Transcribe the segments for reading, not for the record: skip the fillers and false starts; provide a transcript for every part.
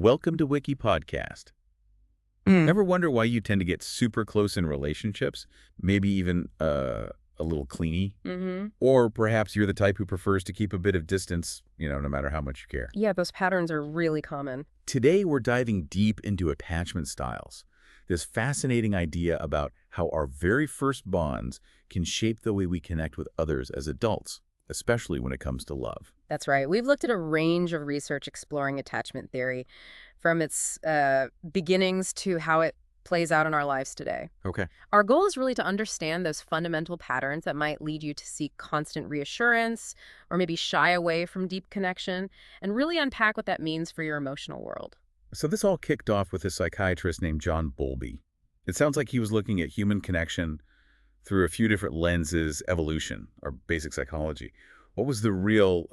Welcome to Wikipodcast. Ever wonder why you tend to get super close in relationships? Maybe even a little clingy? Or perhaps you're the type who prefers to keep a bit of distance, no matter how much you care. Yeah, those patterns are really common. Today, we're diving deep into attachment styles, this fascinating idea about how our very first bonds can shape the way we connect with others as adults, especially when it comes to love. That's right. We've looked at a range of research exploring attachment theory, from its beginnings to how it plays out in our lives today. Okay. Our goal is really to understand those fundamental patterns that might lead you to seek constant reassurance or maybe shy away from deep connection, and really unpack what that means for your emotional world. So this all kicked off with a psychiatrist named John Bowlby. It sounds like he was looking at human connection through a few different lenses, evolution, or basic psychology. What was the real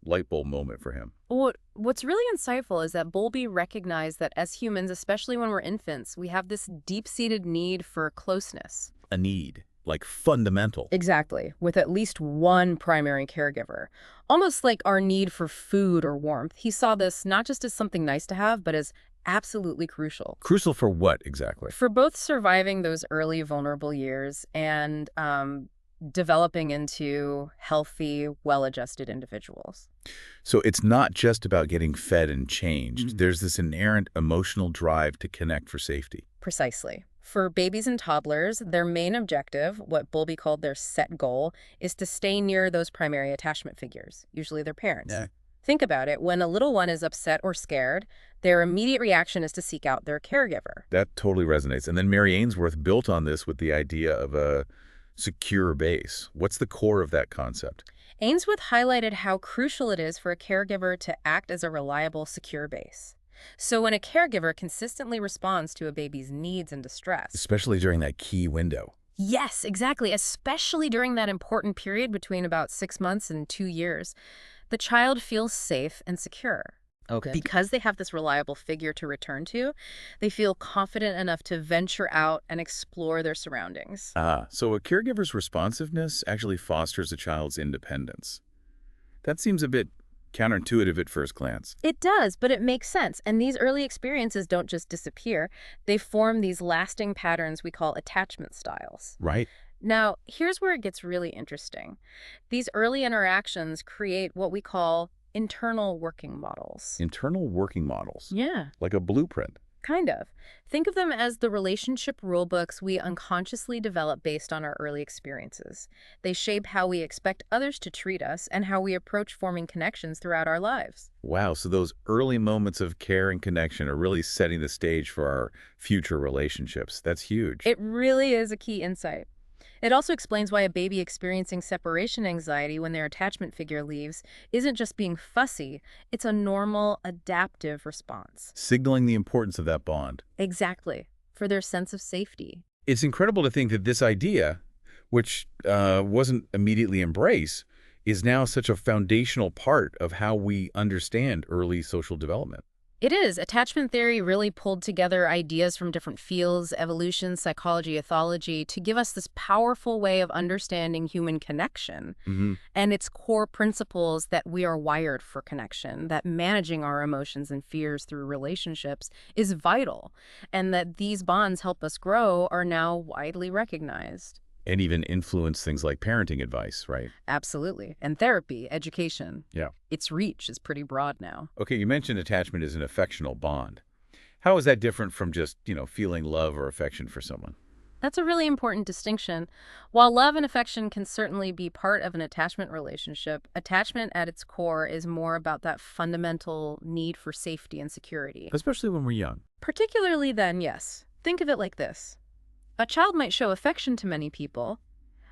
light bulb moment for him? What's really insightful is that Bowlby recognized that as humans, especially when we're infants, we have this deep-seated need for closeness. A need, like fundamental. Exactly, with at least one primary caregiver. Almost like our need for food or warmth. He saw this not just as something nice to have, but as absolutely crucial. Crucial for what exactly? For both surviving those early vulnerable years and developing into healthy, well-adjusted individuals. So it's not just about getting fed and changed. There's this inherent emotional drive to connect for safety. Precisely. For babies and toddlers, their main objective, what Bowlby called their set goal, is to stay near those primary attachment figures, usually their parents. Yeah. Think about it. When a little one is upset or scared, their immediate reaction is to seek out their caregiver. That totally resonates. And then Mary Ainsworth built on this with the idea of a secure base. What's the core of that concept? Ainsworth highlighted how crucial it is for a caregiver to act as a reliable, secure base. So when a caregiver consistently responds to a baby's needs and distress... Especially during that key window. Yes, exactly. Especially during that important period between about 6 months and 2 years, the child feels safe and secure. Okay. Because they have this reliable figure to return to, they feel confident enough to venture out and explore their surroundings. So a caregiver's responsiveness actually fosters a child's independence. That seems a bit counterintuitive at first glance. It does, but it makes sense. And these early experiences don't just disappear. They form these lasting patterns we call attachment styles. Right. Now, here's where it gets really interesting. These early interactions create what we call internal working models. Internal working models. Yeah. Like a blueprint. Kind of. Think of them as the relationship rulebooks we unconsciously develop based on our early experiences. They shape how we expect others to treat us and how we approach forming connections throughout our lives. Wow, so those early moments of care and connection are really setting the stage for our future relationships. That's huge. It really is a key insight. It also explains why a baby experiencing separation anxiety when their attachment figure leaves isn't just being fussy, it's a normal, adaptive response. Signaling the importance of that bond. Exactly, for their sense of safety. It's incredible to think that this idea, which wasn't immediately embraced, is now such a foundational part of how we understand early social development. It is. Attachment theory really pulled together ideas from different fields, evolution, psychology, ethology, to give us this powerful way of understanding human connection. And its core principles that we are wired for connection, that managing our emotions and fears through relationships is vital, and that these bonds help us grow are now widely recognized. And even influence things like parenting advice, right? Absolutely. And therapy, education. Yeah. Its reach is pretty broad now. Okay, you mentioned attachment as an affectional bond. How is that different from just, feeling love or affection for someone? That's a really important distinction. While love and affection can certainly be part of an attachment relationship, attachment at its core is more about that fundamental need for safety and security. Especially when we're young. Particularly then, yes. Think of it like this. A child might show affection to many people,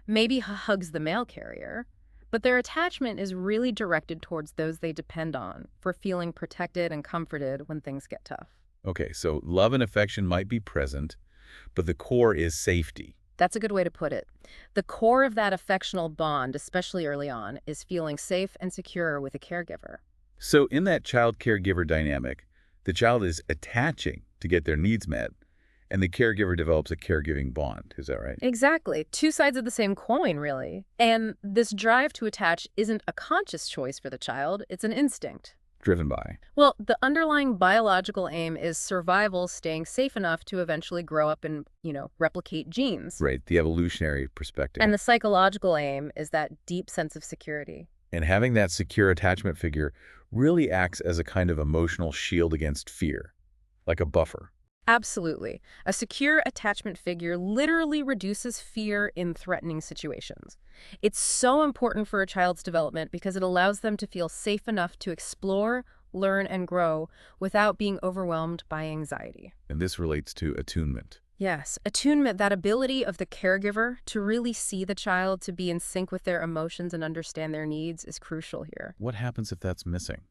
maybe hugs the mail carrier, but their attachment is really directed towards those they depend on for feeling protected and comforted when things get tough. Okay, so love and affection might be present, but the core is safety. That's a good way to put it. The core of that affectional bond, especially early on, is feeling safe and secure with a caregiver. So in that child-caregiver dynamic, the child is attaching to get their needs met, and the caregiver develops a caregiving bond. Is that right? Exactly. Two sides of the same coin, really. And this drive to attach isn't a conscious choice for the child. It's an instinct. driven by? Well, the underlying biological aim is survival, staying safe enough to eventually grow up and, replicate genes. Right, the evolutionary perspective. And the psychological aim is that deep sense of security. And having that secure attachment figure really acts as a kind of emotional shield against fear, like a buffer. Absolutely. A secure attachment figure literally reduces fear in threatening situations. It's so important for a child's development because it allows them to feel safe enough to explore, learn, and grow without being overwhelmed by anxiety. And this relates to attunement. Yes, attunement, that ability of the caregiver to really see the child, to be in sync with their emotions and understand their needs, is crucial here. What happens if that's missing?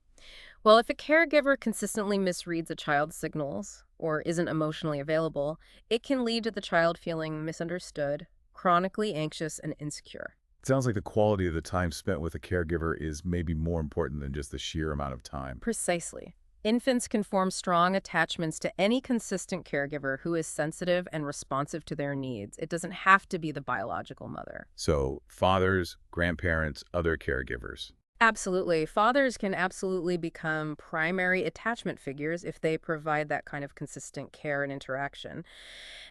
Well, if a caregiver consistently misreads a child's signals or isn't emotionally available, it can lead to the child feeling misunderstood, chronically anxious, and insecure. It sounds like the quality of the time spent with a caregiver is maybe more important than just the sheer amount of time. Precisely. Infants can form strong attachments to any consistent caregiver who is sensitive and responsive to their needs. It doesn't have to be the biological mother. So fathers, grandparents, other caregivers. Absolutely. Fathers can absolutely become primary attachment figures if they provide that kind of consistent care and interaction.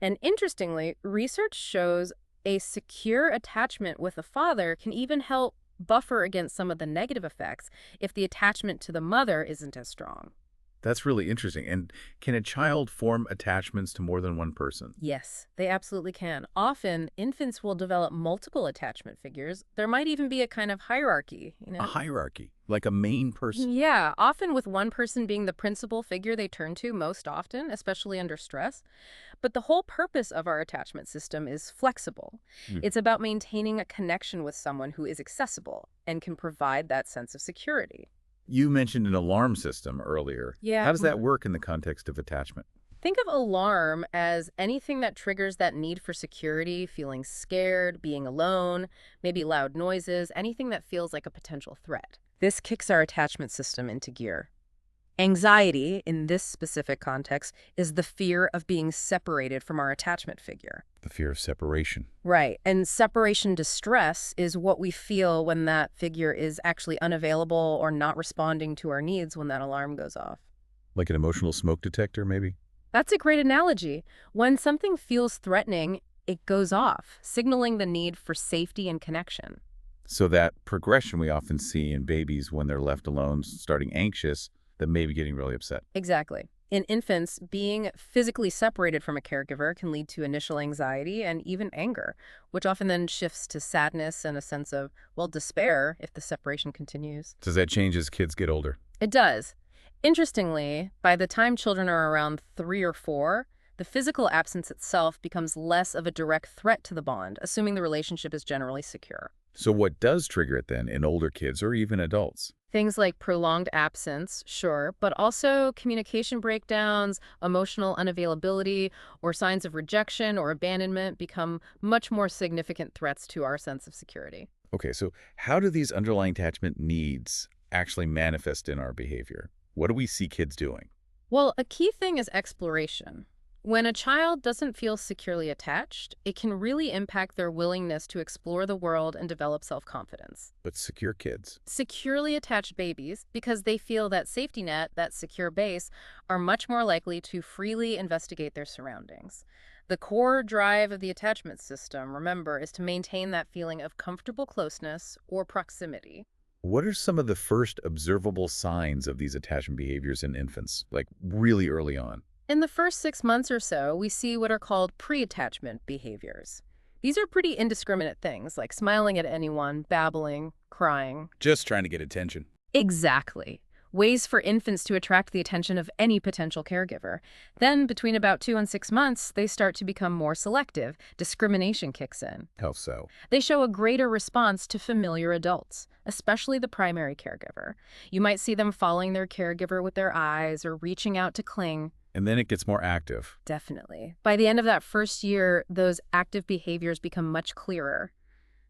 And interestingly, research shows a secure attachment with a father can even help buffer against some of the negative effects if the attachment to the mother isn't as strong. That's really interesting. And can a child form attachments to more than one person? Yes, they absolutely can. Often, infants will develop multiple attachment figures. There might even be a kind of hierarchy, A hierarchy, like a main person. Yeah, often with one person being the principal figure they turn to most often, especially under stress. But the whole purpose of our attachment system is flexible. It's about maintaining a connection with someone who is accessible and can provide that sense of security. You mentioned an alarm system earlier. Yeah. How does that work in the context of attachment? Think of alarm as anything that triggers that need for security, feeling scared, being alone, maybe loud noises, anything that feels like a potential threat. This kicks our attachment system into gear. Anxiety, in this specific context, is the fear of being separated from our attachment figure. The fear of separation. Right. And separation distress is what we feel when that figure is actually unavailable or not responding to our needs when that alarm goes off. Like an emotional smoke detector, maybe? That's a great analogy. When something feels threatening, it goes off, signaling the need for safety and connection. So that progression we often see in babies when they're left alone, starting anxious, then maybe getting really upset. Exactly. In infants, being physically separated from a caregiver can lead to initial anxiety and even anger, which often then shifts to sadness and a sense of, despair if the separation continues. Does that change as kids get older? It does. Interestingly, by the time children are around 3 or 4, the physical absence itself becomes less of a direct threat to the bond, assuming the relationship is generally secure. So what does trigger it then in older kids or even adults? Things like prolonged absence, sure, but also communication breakdowns, emotional unavailability, or signs of rejection or abandonment become much more significant threats to our sense of security. Okay, so how do these underlying attachment needs actually manifest in our behavior? What do we see kids doing? Well, a key thing is exploration. When a child doesn't feel securely attached, it can really impact their willingness to explore the world and develop self-confidence. But secure kids. Securely attached babies, because they feel that safety net, that secure base, are much more likely to freely investigate their surroundings. The core drive of the attachment system, remember, is to maintain that feeling of comfortable closeness or proximity. What are some of the first observable signs of these attachment behaviors in infants, like really early on? In the first 6 months or so, we see what are called pre-attachment behaviors. These are pretty indiscriminate things, like smiling at anyone, babbling, crying. Just trying to get attention. Exactly. Ways for infants to attract the attention of any potential caregiver. Then, between about 2 and 6 months, they start to become more selective. Discrimination kicks in. How so? They show a greater response to familiar adults, especially the primary caregiver. You might see them following their caregiver with their eyes or reaching out to cling. And then it gets more active. Definitely. By the end of that first year, those active behaviors become much clearer.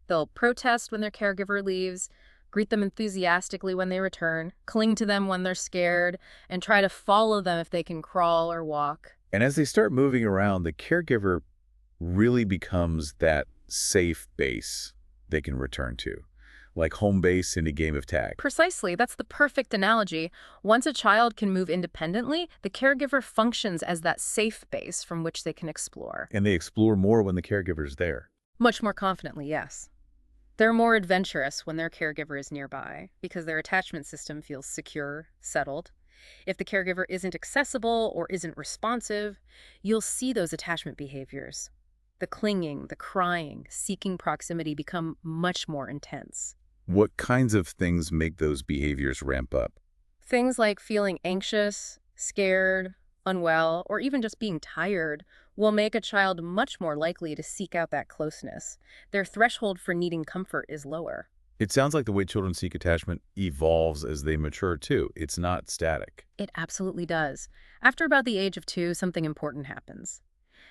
They'll protest when their caregiver leaves, greet them enthusiastically when they return, cling to them when they're scared, and try to follow them if they can crawl or walk. And as they start moving around, the caregiver really becomes that safe base they can return to. like home base in a game of tag. Precisely. That's the perfect analogy. Once a child can move independently, the caregiver functions as that safe base from which they can explore. And they explore more when the caregiver's there. Much more confidently, yes. They're more adventurous when their caregiver is nearby because their attachment system feels secure, settled. If the caregiver isn't accessible or isn't responsive, you'll see those attachment behaviors. The clinging, the crying, seeking proximity become much more intense. What kinds of things make those behaviors ramp up? Things like feeling anxious, scared, unwell, or even just being tired will make a child much more likely to seek out that closeness. Their threshold for needing comfort is lower. It sounds like the way children seek attachment evolves as they mature, too. It's not static. It absolutely does. After about the age of 2, something important happens.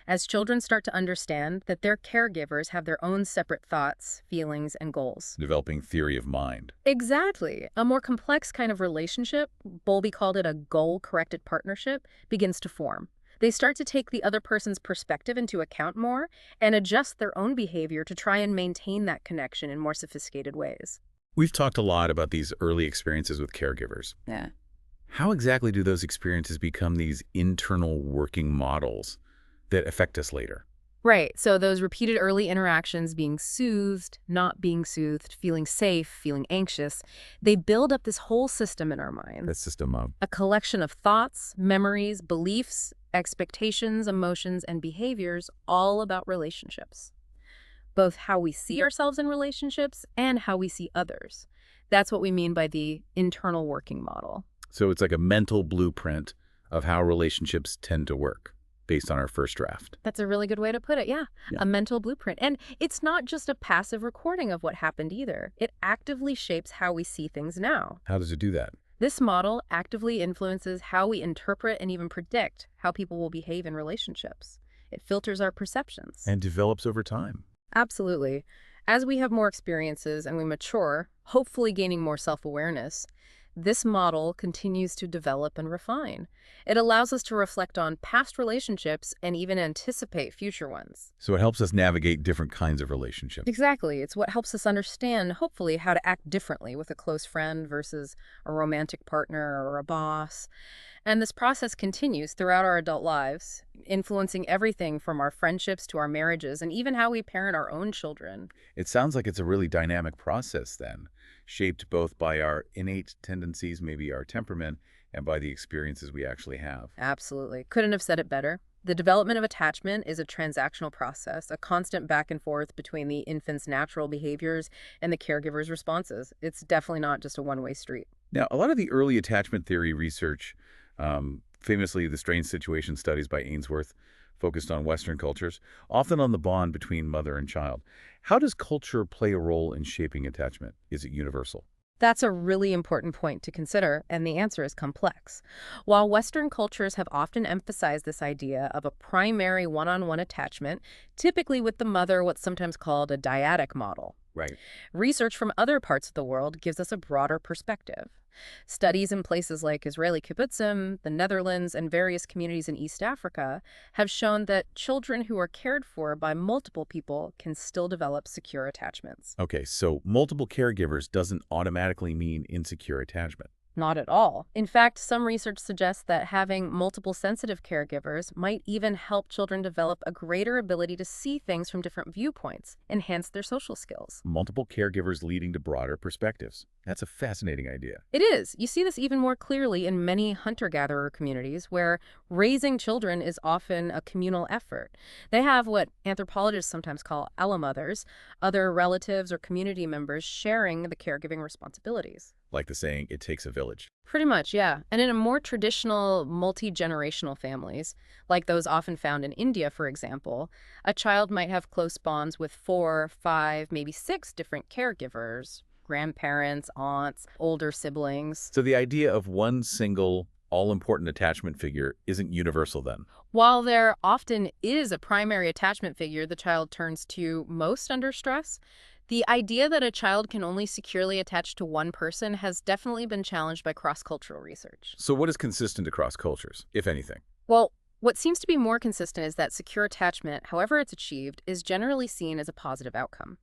As children start to understand that their caregivers have their own separate thoughts, feelings, and goals. Developing theory of mind. Exactly. A more complex kind of relationship, Bowlby called it a goal-corrected partnership, begins to form. They start to take the other person's perspective into account more and adjust their own behavior to try and maintain that connection in more sophisticated ways. We've talked a lot about these early experiences with caregivers. Yeah. How exactly do those experiences become these internal working models that affect us later? Right. So those repeated early interactions, being soothed, not being soothed, feeling safe, feeling anxious, they build up this whole system in our minds. That system of A collection of thoughts, memories, beliefs, expectations, emotions, and behaviors all about relationships. Both how we see ourselves in relationships and how we see others. That's what we mean by the internal working model. So it's like a mental blueprint of how relationships tend to work based on our first draft. That's a really good way to put it, yeah. A mental blueprint. And it's not just a passive recording of what happened either. It actively shapes how we see things now. How does it do that? This model actively influences how we interpret and even predict how people will behave in relationships. It filters our perceptions. And develops over time. Absolutely. As we have more experiences and we mature, hopefully gaining more self-awareness, this model continues to develop and refine. It allows us to reflect on past relationships and even anticipate future ones. So it helps us navigate different kinds of relationships. Exactly. It's what helps us understand, hopefully, how to act differently with a close friend versus a romantic partner or a boss. And this process continues throughout our adult lives, influencing everything from our friendships to our marriages and even how we parent our own children. It sounds like it's a really dynamic process then, shaped both by our innate tendencies, maybe our temperament, and by the experiences we actually have. Absolutely. Couldn't have said it better. The development of attachment is a transactional process, a constant back and forth between the infant's natural behaviors and the caregiver's responses. It's definitely not just a one-way street. Now, a lot of the early attachment theory research, famously the strange situation studies by Ainsworth, focused on Western cultures, often on the bond between mother and child. How does culture play a role in shaping attachment? Is it universal? That's a really important point to consider, and the answer is complex. While Western cultures have often emphasized this idea of a primary one-on-one attachment, typically with the mother, what's sometimes called a dyadic model. Right. Research from other parts of the world gives us a broader perspective. Studies in places like Israeli kibbutzim, the Netherlands, and various communities in East Africa have shown that children who are cared for by multiple people can still develop secure attachments. Okay, so multiple caregivers doesn't automatically mean insecure attachment. Not at all. In fact, some research suggests that having multiple sensitive caregivers might even help children develop a greater ability to see things from different viewpoints, enhance their social skills. Multiple caregivers leading to broader perspectives. That's a fascinating idea. It is. You see this even more clearly in many hunter-gatherer communities where raising children is often a communal effort. They have what anthropologists sometimes call allomothers, other relatives or community members sharing the caregiving responsibilities. Like the saying, it takes a village. Pretty much, yeah. And in a more traditional, multi-generational families, like those often found in India, for example, a child might have close bonds with 4, 5, maybe 6 different caregivers, grandparents, aunts, older siblings. So the idea of one single, all-important attachment figure isn't universal then? While there often is a primary attachment figure the child turns to most under stress, the idea that a child can only securely attach to one person has definitely been challenged by cross-cultural research. So what is consistent across cultures, if anything? Well, what seems to be more consistent is that secure attachment, however it's achieved, is generally seen as a positive outcome.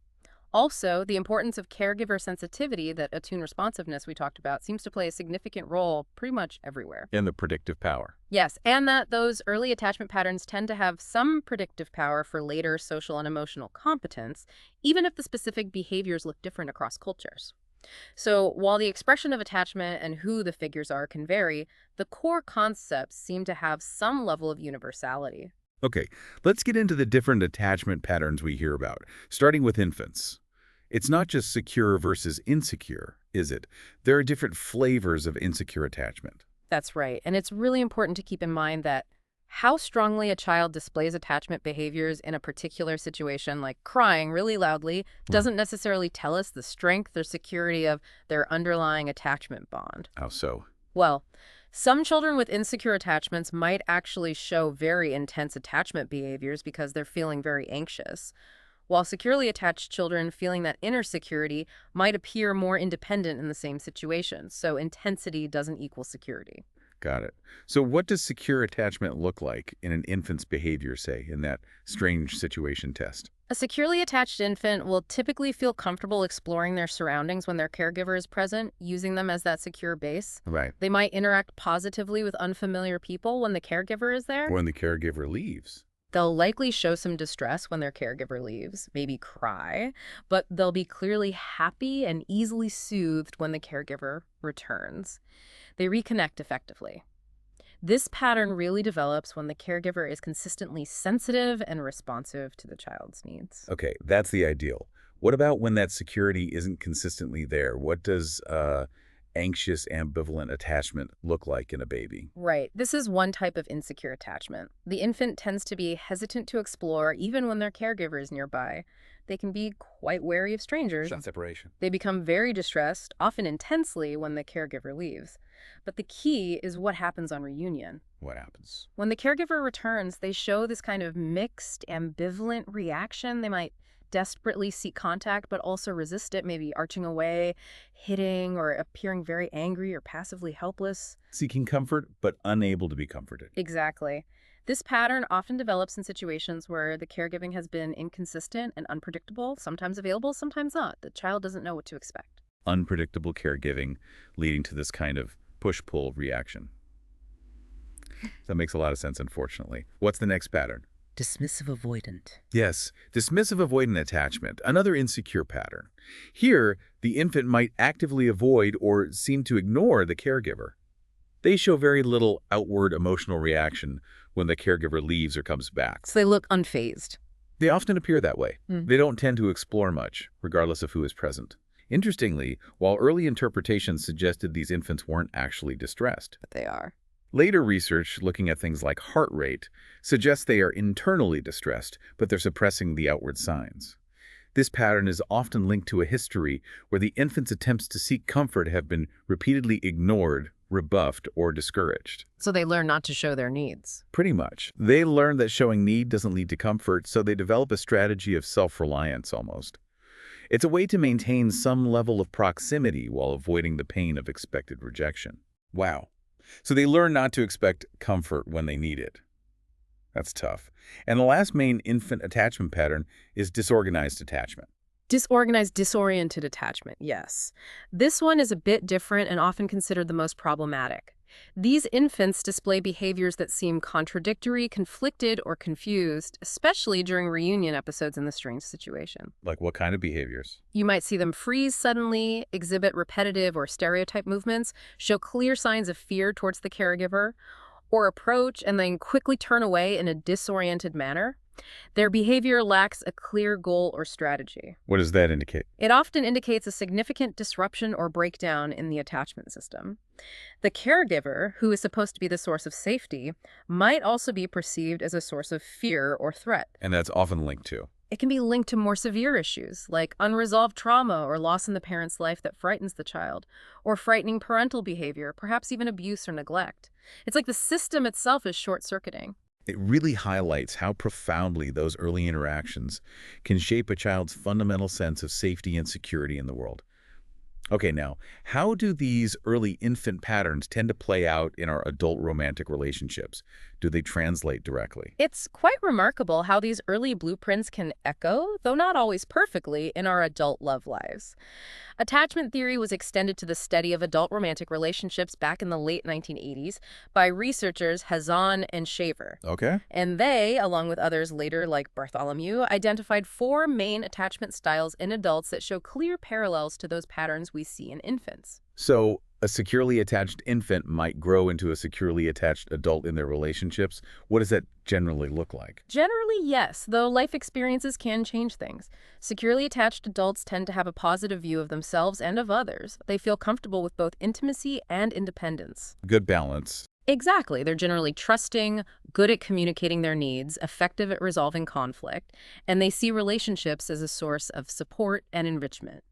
Also, the importance of caregiver sensitivity, that attune responsiveness we talked about, seems to play a significant role pretty much everywhere. And the predictive power. Yes, and that those early attachment patterns tend to have some predictive power for later social and emotional competence, even if the specific behaviors look different across cultures. So, while the expression of attachment and who the figures are can vary, the core concepts seem to have some level of universality. Okay, let's get into the different attachment patterns we hear about, starting with infants. It's not just secure versus insecure, is it? There are different flavors of insecure attachment. That's right. And it's really important to keep in mind that how strongly a child displays attachment behaviors in a particular situation, like crying really loudly, doesn't necessarily tell us the strength or security of their underlying attachment bond. How so? Well, some children with insecure attachments might actually show very intense attachment behaviors because they're feeling very anxious, while securely attached children feeling that inner security might appear more independent in the same situation. So intensity doesn't equal security. Got it. So what does secure attachment look like in an infant's behavior, say, in that strange situation test? A securely attached infant will typically feel comfortable exploring their surroundings when their caregiver is present, using them as that secure base. Right. They might interact positively with unfamiliar people when the caregiver is there. When the caregiver leaves. They'll likely show some distress when their caregiver leaves, maybe cry, but they'll be clearly happy and easily soothed when the caregiver returns. They reconnect effectively. This pattern really develops when the caregiver is consistently sensitive and responsive to the child's needs. Okay, that's the ideal. What about when that security isn't consistently there? What does anxious, ambivalent attachment look like in a baby? Right. This is one type of insecure attachment. The infant tends to be hesitant to explore even when their caregiver is nearby. They can be quite wary of strangers. Separation. They become very distressed, often intensely, when the caregiver leaves. But the key is what happens on reunion. What happens? When the caregiver returns, they show this kind of mixed, ambivalent reaction. They might desperately seek contact, but also resist it, maybe arching away, hitting, or appearing very angry or passively helpless. Seeking comfort, but unable to be comforted. Exactly. This pattern often develops in situations where the caregiving has been inconsistent and unpredictable, sometimes available, sometimes not. The child doesn't know what to expect. Unpredictable caregiving leading to this kind of push-pull reaction. That makes a lot of sense, unfortunately. What's the next pattern? Dismissive avoidant. Yes, dismissive avoidant attachment, another insecure pattern. Here, the infant might actively avoid or seem to ignore the caregiver. They show very little outward emotional reaction when the caregiver leaves or comes back. So they look unfazed. They often appear that way. They don't tend to explore much, regardless of who is present. Interestingly, while early interpretations suggested these infants weren't actually distressed, But they are. later research looking at things like heart rate suggests they are internally distressed, but they're suppressing the outward signs. This pattern is often linked to a history where the infant's attempts to seek comfort have been repeatedly ignored, rebuffed, or discouraged. So they learn not to show their needs. Pretty much. They learn that showing need doesn't lead to comfort, so they develop a strategy of self-reliance almost. It's a way to maintain some level of proximity while avoiding the pain of expected rejection. Wow. So they learn not to expect comfort when they need it. That's tough. And the last main infant attachment pattern is disorganized attachment. Disorganized, disoriented attachment, yes. This one is a bit different and often considered the most problematic. These infants display behaviors that seem contradictory, conflicted, or confused, especially during reunion episodes in the strange situation. Like what kind of behaviors? You might see them freeze suddenly, exhibit repetitive or stereotype movements, show clear signs of fear towards the caregiver, or approach and then quickly turn away in a disoriented manner. Their behavior lacks a clear goal or strategy. What does that indicate? It often indicates a significant disruption or breakdown in the attachment system. The caregiver, who is supposed to be the source of safety, might also be perceived as a source of fear or threat. And that's often linked to. It can be linked to more severe issues, like unresolved trauma or loss in the parent's life that frightens the child, or frightening parental behavior, perhaps even abuse or neglect. It's like the system itself is short-circuiting. It really highlights how profoundly those early interactions can shape a child's fundamental sense of safety and security in the world. Okay, now, how do these early infant patterns tend to play out in our adult romantic relationships? Do they translate directly? It's quite remarkable how these early blueprints can echo, though not always perfectly, in our adult love lives. Attachment theory was extended to the study of adult romantic relationships back in the late 1980s by researchers Hazan and Shaver. Okay. And they, along with others later like Bartholomew, identified four main attachment styles in adults that show clear parallels to those patterns we see in infants. So, a securely attached infant might grow into a securely attached adult in their relationships. What does that generally look like? Generally, yes, though life experiences can change things. Securely attached adults tend to have a positive view of themselves and of others. They feel comfortable with both intimacy and independence. Good balance. Exactly. They're generally trusting, good at communicating their needs, effective at resolving conflict, and they see relationships as a source of support and enrichment.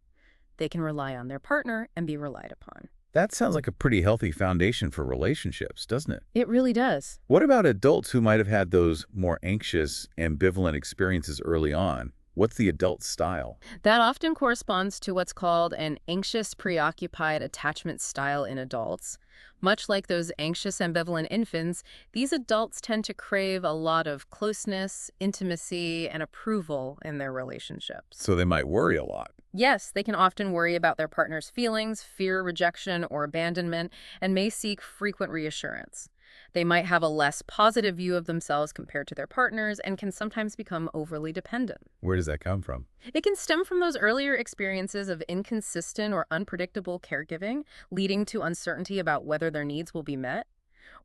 They can rely on their partner and be relied upon. That sounds like a pretty healthy foundation for relationships, doesn't it? It really does. What about adults who might have had those more anxious, ambivalent experiences early on? What's the adult style? That often corresponds to what's called an anxious, preoccupied attachment style in adults. Much like those anxious, ambivalent infants, these adults tend to crave a lot of closeness, intimacy, and approval in their relationships. So they might worry a lot. Yes, they can often worry about their partner's feelings, fear rejection or abandonment, and may seek frequent reassurance. They might have a less positive view of themselves compared to their partners and can sometimes become overly dependent. Where does that come from? It can stem from those earlier experiences of inconsistent or unpredictable caregiving, leading to uncertainty about whether their needs will be met,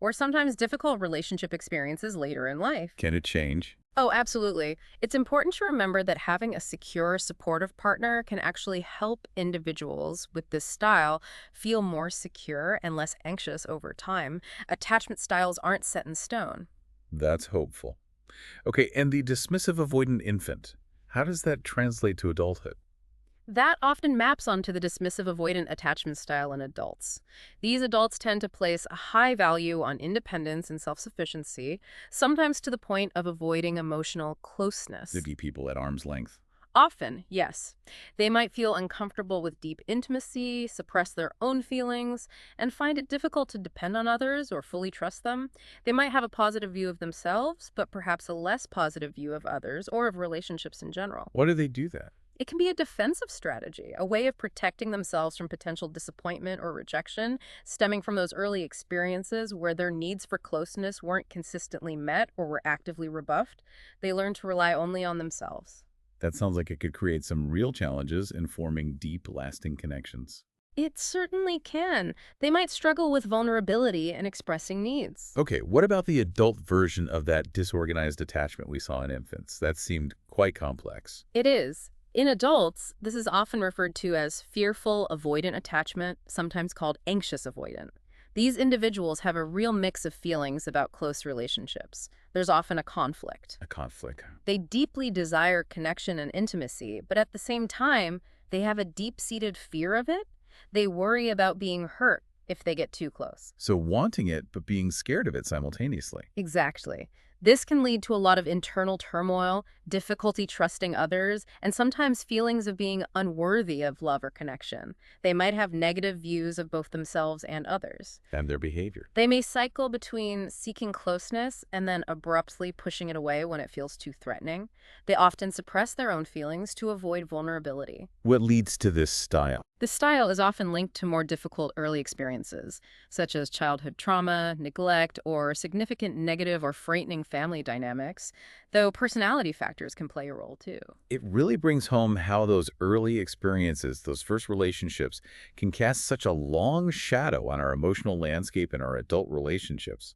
or sometimes difficult relationship experiences later in life. Can it change? Oh, absolutely. It's important to remember that having a secure, supportive partner can actually help individuals with this style feel more secure and less anxious over time. Attachment styles aren't set in stone. That's hopeful. Okay, and the dismissive avoidant infant, how does that translate to adulthood? That often maps onto the dismissive avoidant attachment style in adults. These adults tend to place a high value on independence and self-sufficiency, sometimes to the point of avoiding emotional closeness. To keep people at arm's length. Often, yes. They might feel uncomfortable with deep intimacy, suppress their own feelings, and find it difficult to depend on others or fully trust them. They might have a positive view of themselves, but perhaps a less positive view of others or of relationships in general. Why do they do that? It can be a defensive strategy, a way of protecting themselves from potential disappointment or rejection, stemming from those early experiences where their needs for closeness weren't consistently met or were actively rebuffed. They learn to rely only on themselves. That sounds like it could create some real challenges in forming deep, lasting connections. It certainly can. They might struggle with vulnerability and expressing needs. Okay, what about the adult version of that disorganized attachment we saw in infants? That seemed quite complex. It is. In adults, this is often referred to as fearful avoidant attachment, sometimes called anxious avoidant. These individuals have a real mix of feelings about close relationships. There's often a conflict. A conflict. They deeply desire connection and intimacy, but at the same time, they have a deep-seated fear of it. They worry about being hurt if they get too close. So wanting it, but being scared of it simultaneously. Exactly. This can lead to a lot of internal turmoil, difficulty trusting others, and sometimes feelings of being unworthy of love or connection. They might have negative views of both themselves and others. And their behavior. They may cycle between seeking closeness and then abruptly pushing it away when it feels too threatening. They often suppress their own feelings to avoid vulnerability. What leads to this style? This style is often linked to more difficult early experiences, such as childhood trauma, neglect, or significant negative or frightening family dynamics, though personality factors can play a role too. It really brings home how those early experiences, those first relationships, can cast such a long shadow on our emotional landscape and our adult relationships.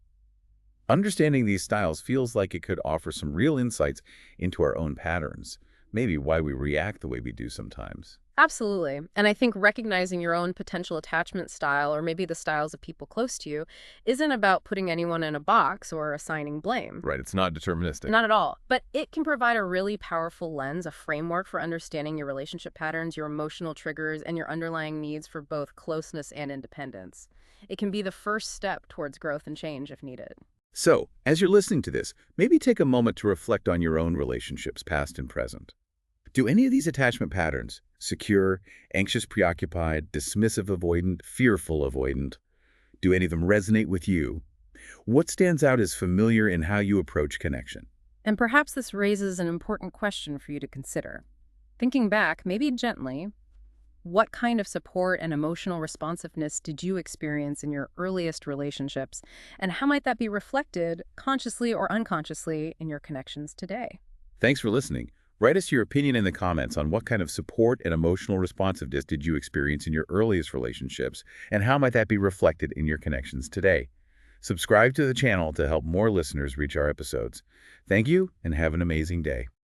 Understanding these styles feels like it could offer some real insights into our own patterns, maybe why we react the way we do sometimes. Absolutely. And I think recognizing your own potential attachment style, or maybe the styles of people close to you, isn't about putting anyone in a box or assigning blame. Right, it's not deterministic. Not at all. But it can provide a really powerful lens, a framework for understanding your relationship patterns, your emotional triggers, and your underlying needs for both closeness and independence. It can be the first step towards growth and change if needed. So, as you're listening to this, maybe take a moment to reflect on your own relationships, past and present. Do any of these attachment patterns, secure, anxious preoccupied, dismissive avoidant, fearful avoidant, do any of them resonate with you? What stands out as familiar in how you approach connection? And perhaps this raises an important question for you to consider. Thinking back, maybe gently, what kind of support and emotional responsiveness did you experience in your earliest relationships, and how might that be reflected, consciously or unconsciously, in your connections today? Thanks for listening. Write us your opinion in the comments on what kind of support and emotional responsiveness did you experience in your earliest relationships, and how might that be reflected in your connections today. Subscribe to the channel to help more listeners reach our episodes. Thank you, and have an amazing day.